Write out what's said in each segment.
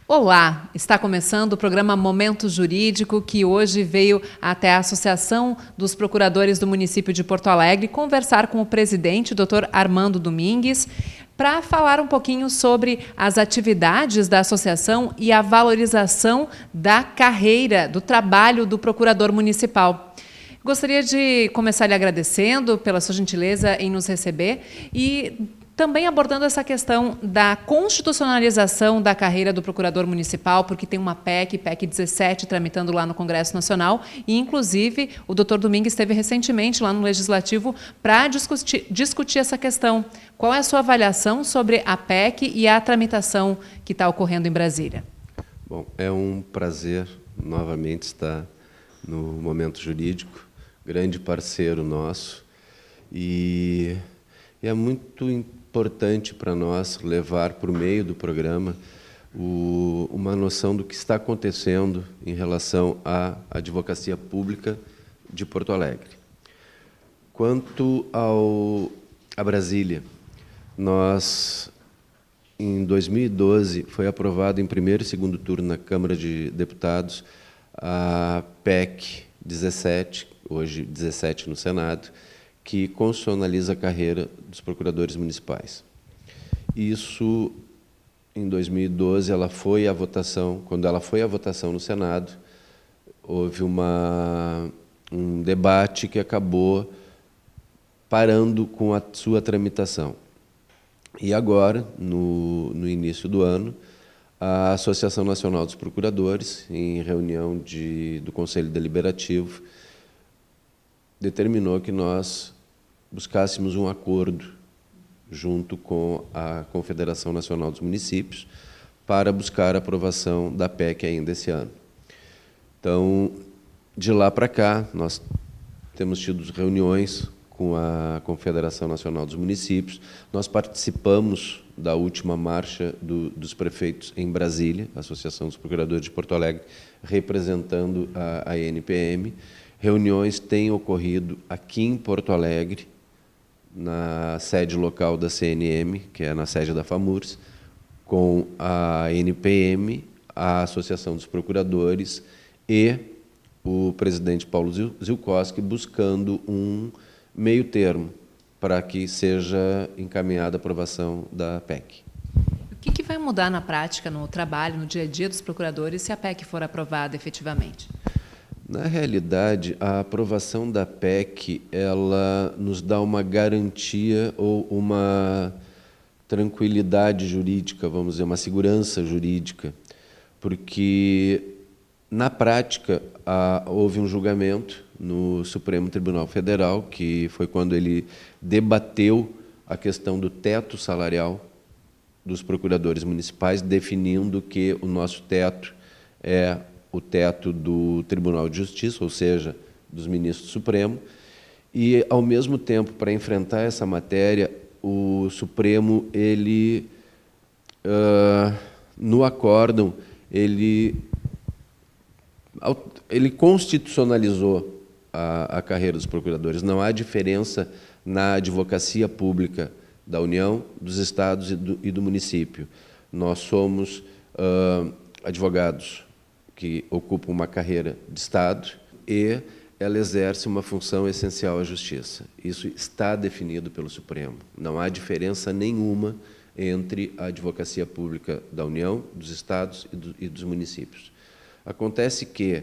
Olá, está começando o programa Momento Jurídico, que hoje veio até a Associação dos Procuradores do município de Porto Alegre conversar com o presidente, Dr. Armando Domingues, para falar um pouquinho sobre as atividades da associação e a valorização da carreira, do trabalho do procurador municipal. Gostaria de começar lhe agradecendo pela sua gentileza em nos receber e também abordando essa questão da constitucionalização da carreira do procurador municipal, porque tem uma PEC 17, tramitando lá no Congresso Nacional, e, inclusive, o doutor Domingues esteve recentemente lá no Legislativo para discutir essa questão. Qual é a sua avaliação sobre a PEC e a tramitação que está ocorrendo em Brasília? Bom, é um prazer novamente estar no Momento Jurídico, grande parceiro nosso, e é muito importante para nós levar por meio do programa uma noção do que está acontecendo em relação à advocacia pública de Porto Alegre. Quanto a Brasília, nós, em 2012, foi aprovado em primeiro e segundo turno na Câmara de Deputados a PEC 17, hoje 17 no Senado, que constitucionaliza a carreira dos procuradores municipais. Isso, em 2012, ela foi à votação. Quando ela foi à votação no Senado, houve um debate que acabou parando com a sua tramitação. E agora, no início do ano, a Associação Nacional dos Procuradores, em reunião do Conselho Deliberativo, determinou que nós buscássemos um acordo junto com a Confederação Nacional dos Municípios para buscar a aprovação da PEC ainda esse ano. Então, de lá para cá, nós temos tido reuniões com a Confederação Nacional dos Municípios, nós participamos da última marcha dos prefeitos em Brasília, a Associação dos Procuradores de Porto Alegre, representando a NPM. Reuniões têm ocorrido aqui em Porto Alegre, na sede local da CNM, que é na sede da FAMURS, com a NPM, a Associação dos Procuradores e o presidente Paulo Zilkowski, buscando um meio termo para que seja encaminhada a aprovação da PEC. O que vai mudar na prática, no trabalho, no dia a dia dos procuradores, se a PEC for aprovada efetivamente? Na realidade, a aprovação da PEC, ela nos dá uma garantia ou uma tranquilidade jurídica, vamos dizer, uma segurança jurídica, porque, na prática, houve um julgamento no Supremo Tribunal Federal, que foi quando ele debateu a questão do teto salarial dos procuradores municipais, definindo que o nosso teto é o teto do Tribunal de Justiça, ou seja, dos ministros do Supremo, e, ao mesmo tempo, para enfrentar essa matéria, o Supremo, no acórdão, ele constitucionalizou a carreira dos procuradores. Não há diferença na advocacia pública da União, dos estados e do município. Nós somos advogados que ocupam uma carreira de Estado e ela exerce uma função essencial à Justiça. Isso está definido pelo Supremo. Não há diferença nenhuma entre a advocacia pública da União, dos Estados e dos municípios. Acontece que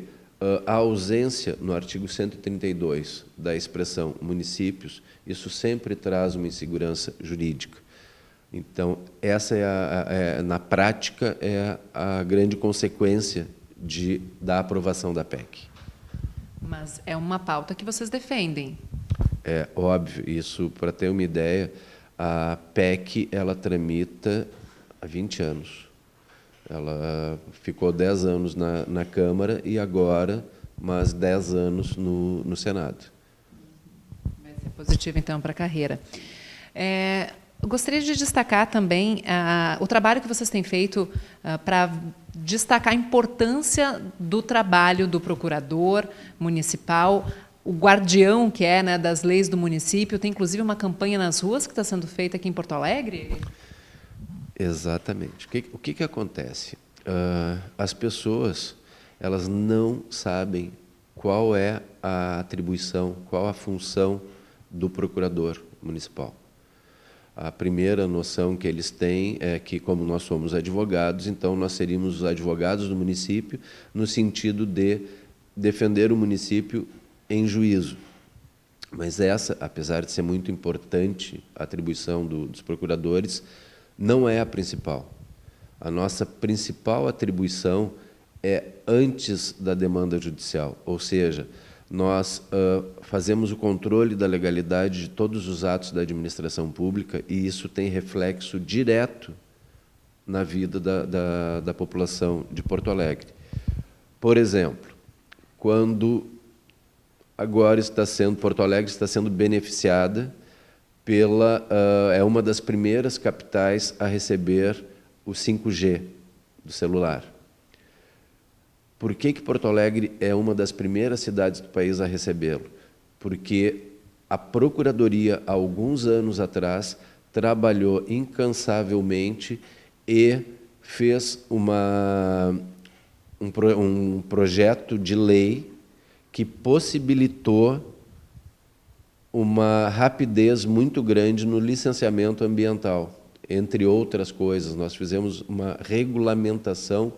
a ausência no artigo 132 da expressão municípios, isso sempre traz uma insegurança jurídica. Então, essa na prática, é a grande consequência da aprovação da PEC. Mas é uma pauta que vocês defendem. É óbvio, isso, para ter uma ideia, a PEC ela tramita há 20 anos. Ela ficou 10 anos na Câmara e agora mais 10 anos no Senado. Vai ser positivo, então, para a carreira. Eu gostaria de destacar também o trabalho que vocês têm feito para destacar a importância do trabalho do procurador municipal, o guardião que é, né, das leis do município. Tem, inclusive, uma campanha nas ruas que está sendo feita aqui em Porto Alegre? Exatamente. O que acontece? as pessoas elas não sabem qual é a atribuição, qual a função do procurador municipal. A primeira noção que eles têm é que, como nós somos advogados, então nós seríamos os advogados do município no sentido de defender o município em juízo. Mas essa, apesar de ser muito importante a atribuição dos procuradores, não é a principal. A nossa principal atribuição é antes da demanda judicial, ou seja, nós fazemos o controle da legalidade de todos os atos da administração pública e isso tem reflexo direto na vida da população de Porto Alegre. Por exemplo, quando agora Porto Alegre está sendo beneficiada é uma das primeiras capitais a receber o 5G do celular. Por que Porto Alegre é uma das primeiras cidades do país a recebê-lo? Porque a Procuradoria, há alguns anos atrás, trabalhou incansavelmente e fez um projeto de lei que possibilitou uma rapidez muito grande no licenciamento ambiental. Entre outras coisas, nós fizemos uma regulamentação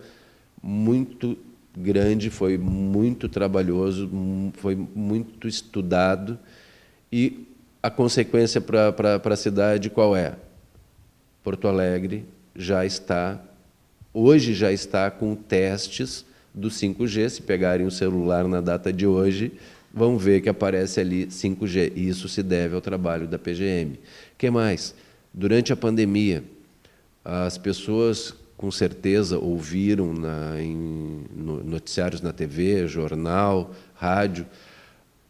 muito grande, foi muito trabalhoso, foi muito estudado e a consequência para a cidade qual é? Porto Alegre hoje já está com testes do 5G. Se pegarem o celular na data de hoje, vão ver que aparece ali 5G. E isso se deve ao trabalho da PGM. O que mais? Durante a pandemia, as pessoas com certeza ouviram em noticiários na TV, jornal, rádio,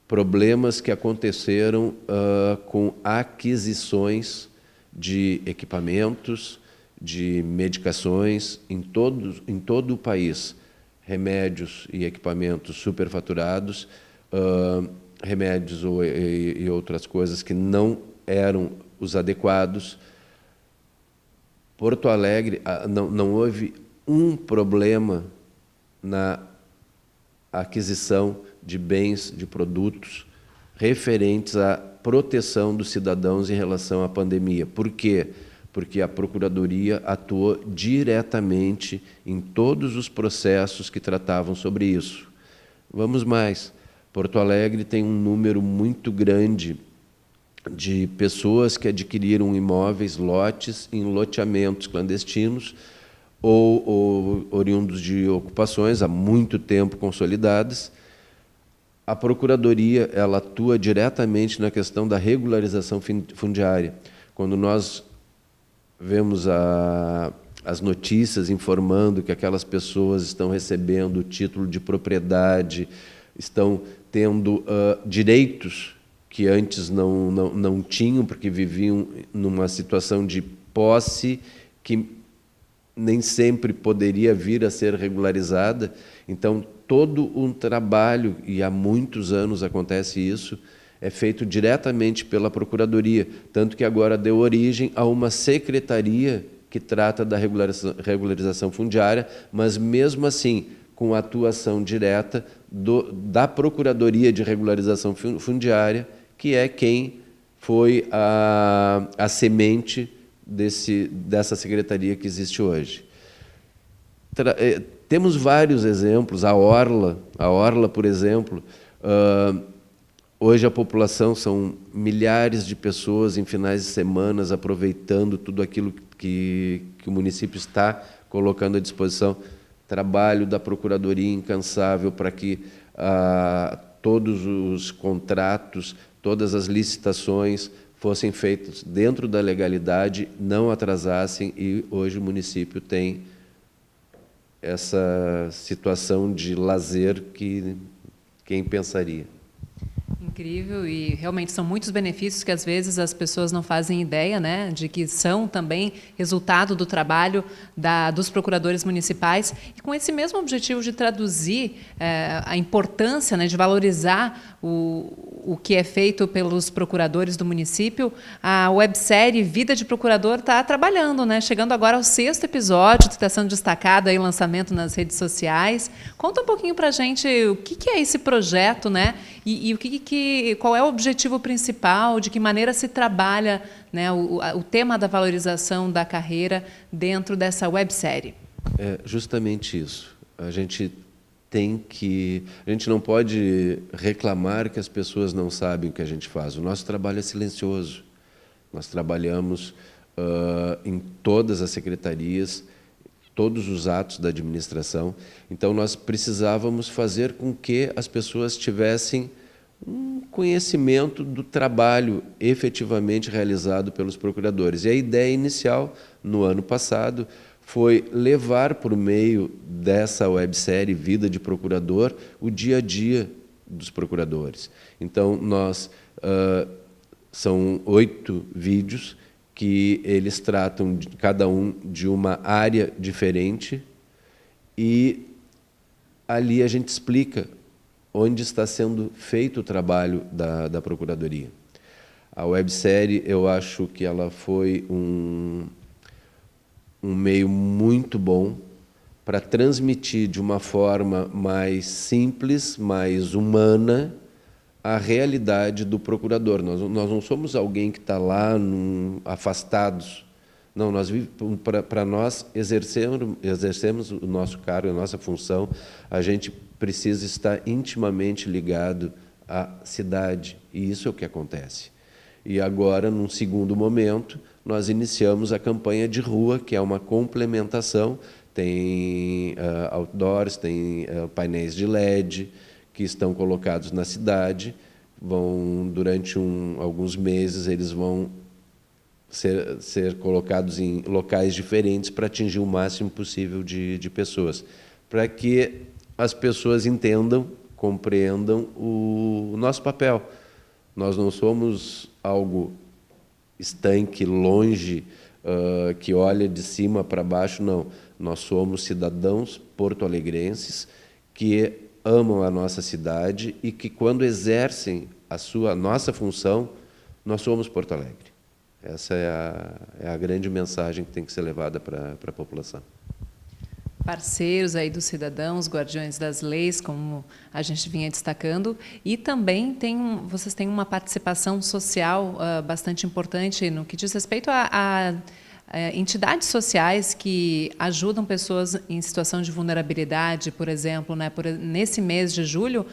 problemas que aconteceram com aquisições de equipamentos, de medicações em todo o país. Remédios e equipamentos superfaturados, remédios e outras coisas que não eram os adequados. Porto Alegre, não houve um problema na aquisição de bens, de produtos referentes à proteção dos cidadãos em relação à pandemia. Por quê? Porque a Procuradoria atuou diretamente em todos os processos que tratavam sobre isso. Vamos mais. Porto Alegre tem um número muito grande de pessoas que adquiriram imóveis, lotes, em loteamentos clandestinos ou oriundos de ocupações há muito tempo consolidadas. A Procuradoria ela atua diretamente na questão da regularização fundiária. Quando nós vemos as notícias informando que aquelas pessoas estão recebendo o título de propriedade, estão tendo direitos que antes não tinham, porque viviam numa situação de posse que nem sempre poderia vir a ser regularizada. Então, todo um trabalho, e há muitos anos acontece isso, é feito diretamente pela Procuradoria, tanto que agora deu origem a uma secretaria que trata da regularização fundiária, mas, mesmo assim, com a atuação direta da Procuradoria de Regularização Fundiária, que é quem foi a semente dessa secretaria que existe hoje. Temos vários exemplos. A Orla, por exemplo, hoje a população são milhares de pessoas em finais de semanas aproveitando tudo aquilo que o município está colocando à disposição. Trabalho da Procuradoria incansável para que todos os contratos, todas as licitações fossem feitas dentro da legalidade, não atrasassem, e hoje o município tem essa situação de lazer que quem pensaria. Incrível, e realmente são muitos benefícios que às vezes as pessoas não fazem ideia, né, de que são também resultado do trabalho dos procuradores municipais, e com esse mesmo objetivo de traduzir a importância, né, de valorizar o que é feito pelos procuradores do município. A websérie Vida de Procurador está trabalhando, né, chegando agora ao 6º episódio, está sendo destacado aí o lançamento nas redes sociais. Conta um pouquinho para a gente o que é esse projeto, né, e qual é o objetivo principal, de que maneira se trabalha, né, o tema da valorização da carreira dentro dessa websérie. É justamente isso. A gente não pode reclamar que as pessoas não sabem o que a gente faz. O nosso trabalho é silencioso. Nós trabalhamos em todas as secretarias, todos os atos da administração. Então, nós precisávamos fazer com que as pessoas tivessem um conhecimento do trabalho efetivamente realizado pelos procuradores. E a ideia inicial, no ano passado, foi levar por meio dessa websérie Vida de Procurador o dia a dia dos procuradores. Então, são 8 vídeos que eles tratam, cada um, de uma área diferente, e ali a gente explica onde está sendo feito o trabalho da Procuradoria. A websérie, eu acho que ela foi um meio muito bom para transmitir de uma forma mais simples, mais humana, a realidade do procurador. Nós não somos alguém que está lá afastados. Não, para nós exercemos o nosso cargo, a nossa função, a gente precisa estar intimamente ligado à cidade, e isso é o que acontece. E agora, num segundo momento, nós iniciamos a campanha de rua, que é uma complementação, tem outdoors, tem painéis de LED, que estão colocados na cidade, durante alguns meses, eles vão ser colocados em locais diferentes para atingir o máximo possível de pessoas, para que as pessoas entendam, compreendam o nosso papel. Nós não somos algo estanque, longe, que olha de cima para baixo, não. Nós somos cidadãos porto-alegrenses que amam a nossa cidade e que, quando exercem a nossa função, nós somos Porto Alegre. Essa é a grande mensagem que tem que ser levada para a população. Parceiros aí dos cidadãos, guardiões das leis, como a gente vinha destacando, e também vocês têm uma participação social bastante importante no que diz respeito a entidades sociais que ajudam pessoas em situação de vulnerabilidade, por exemplo, né? Nesse mês de julho,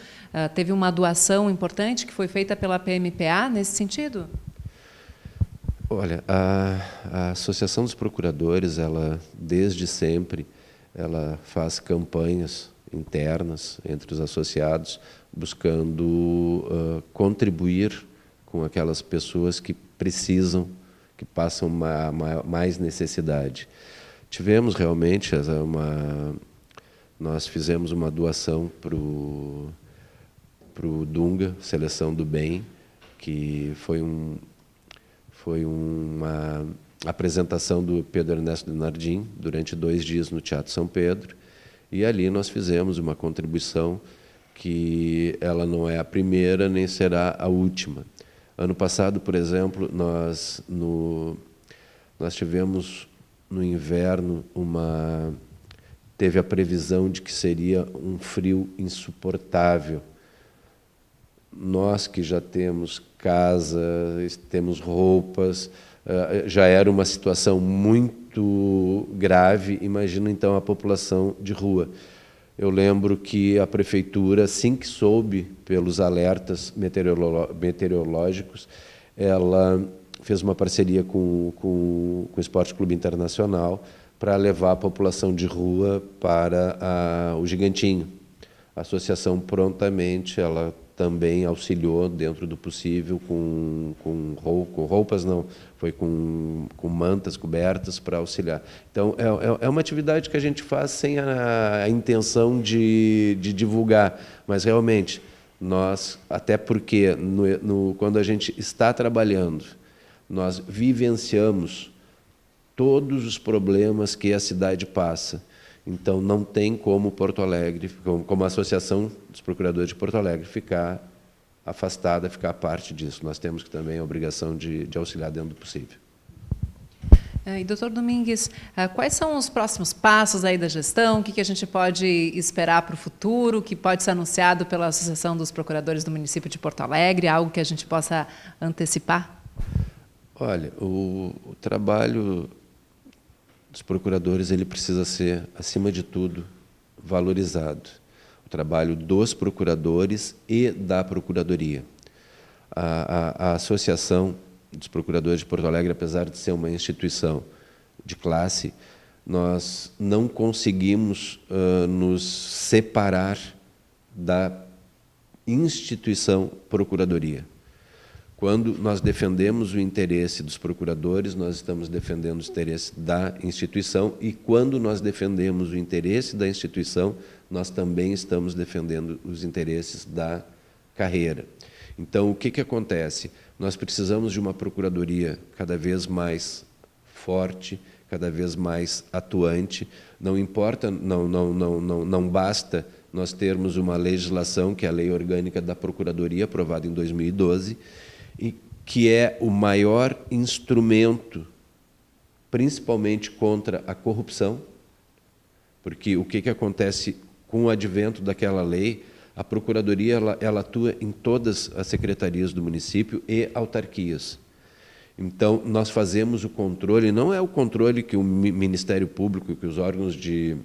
teve uma doação importante que foi feita pela PMPA nesse sentido? Olha, a Associação dos Procuradores, desde sempre, ela faz campanhas internas entre os associados, buscando contribuir com aquelas pessoas que precisam, que passam mais necessidade. Tivemos realmente nós fizemos uma doação para o Dunga, Seleção do Bem, que foi uma apresentação do Pedro Ernesto Denardim durante 2 dias no Teatro São Pedro, e ali nós fizemos uma contribuição que ela não é a primeira nem será a última. Ano passado, por exemplo, nós tivemos no inverno teve a previsão de que seria um frio insuportável. Nós que já temos casa, temos roupas, já era uma situação muito grave, imagina então a população de rua. Eu lembro que a prefeitura, assim que soube pelos alertas meteorológicos, ela fez uma parceria com o Esporte Clube Internacional para levar a população de rua para o Gigantinho. A associação prontamente, ela também auxiliou dentro do possível com roupas, não, foi com mantas, cobertas para auxiliar. Então, é uma atividade que a gente faz sem a intenção de divulgar, mas realmente até porque quando a gente está trabalhando, nós vivenciamos todos os problemas que a cidade passa. Então, não tem como Porto Alegre, como a Associação dos Procuradores de Porto Alegre, ficar afastada, ficar parte disso. Nós temos também a obrigação de auxiliar dentro do possível. E, doutor Domingues, quais são os próximos passos aí da gestão? O que a gente pode esperar para o futuro, que pode ser anunciado pela Associação dos Procuradores do município de Porto Alegre, algo que a gente possa antecipar? Olha, o trabalho dos procuradores ele precisa ser, acima de tudo, valorizado. O trabalho dos procuradores e da Procuradoria. A Associação dos Procuradores de Porto Alegre, apesar de ser uma instituição de classe, nós não conseguimos nos separar da instituição Procuradoria. Quando nós defendemos o interesse dos procuradores, nós estamos defendendo o interesse da instituição, e quando nós defendemos o interesse da instituição, nós também estamos defendendo os interesses da carreira. Então, o que acontece? Nós precisamos de uma procuradoria cada vez mais forte, cada vez mais atuante. Não importa, não basta nós termos uma legislação, que é a Lei Orgânica da Procuradoria, aprovada em 2012, e que é o maior instrumento, principalmente contra a corrupção, porque o que acontece com o advento daquela lei? A Procuradoria ela atua em todas as secretarias do município e autarquias. Então, nós fazemos o controle, não é o controle que o Ministério Público, que os órgãos de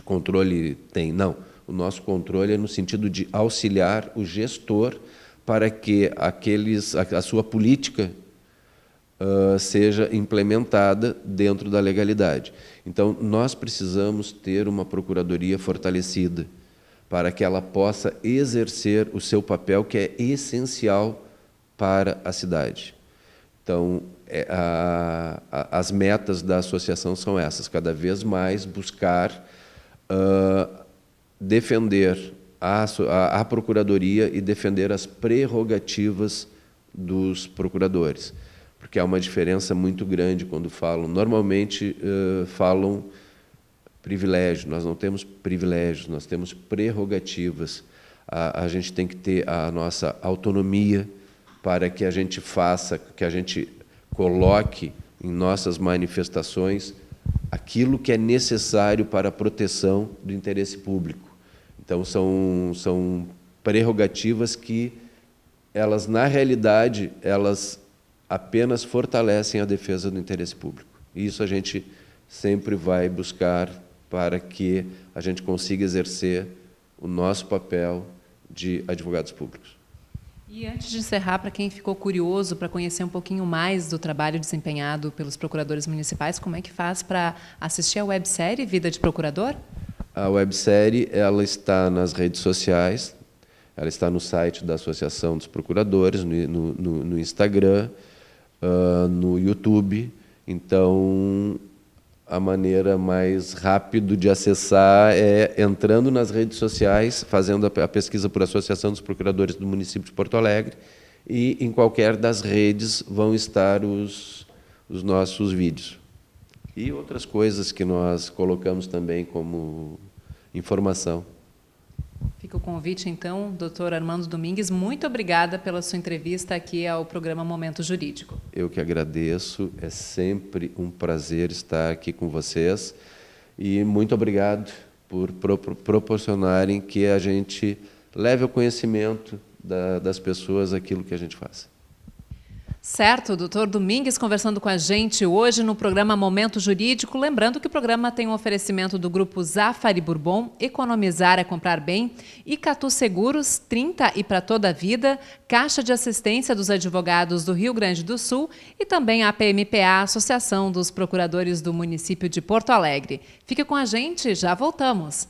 controle têm, não. O nosso controle é no sentido de auxiliar o gestor para que a sua política seja implementada dentro da legalidade. Então, nós precisamos ter uma procuradoria fortalecida para que ela possa exercer o seu papel, que é essencial para a cidade. Então, as metas da associação são essas: cada vez mais buscar defender a Procuradoria e defender as prerrogativas dos procuradores, porque há uma diferença muito grande quando falam. Normalmente falam privilégio. Nós não temos privilégios, nós temos prerrogativas. A gente tem que ter a nossa autonomia para que a gente faça, que a gente coloque em nossas manifestações aquilo que é necessário para a proteção do interesse público. Então, são prerrogativas que, elas, na realidade, elas apenas fortalecem a defesa do interesse público. E isso a gente sempre vai buscar para que a gente consiga exercer o nosso papel de advogados públicos. E antes de encerrar, para quem ficou curioso para conhecer um pouquinho mais do trabalho desempenhado pelos procuradores municipais, como é que faz para assistir a websérie Vida de Procurador? A websérie ela está nas redes sociais, ela está no site da Associação dos Procuradores, no Instagram, no YouTube. Então, a maneira mais rápida de acessar é entrando nas redes sociais, fazendo a pesquisa por Associação dos Procuradores do município de Porto Alegre, e em qualquer das redes vão estar os nossos vídeos. E outras coisas que nós colocamos também como informação. Fica o convite, então, doutor Armando Domingues. Muito obrigada pela sua entrevista aqui ao programa Momento Jurídico. Eu que agradeço, é sempre um prazer estar aqui com vocês, e muito obrigado por proporcionarem que a gente leve ao conhecimento das pessoas aquilo que a gente faz. Certo, doutor Domingues conversando com a gente hoje no programa Momento Jurídico. Lembrando que o programa tem um oferecimento do Grupo Zafari Bourbon, Economizar é Comprar Bem, Icatu Seguros, 30 e para toda a vida, Caixa de Assistência dos Advogados do Rio Grande do Sul e também a PMPA, Associação dos Procuradores do Município de Porto Alegre. Fique com a gente, já voltamos.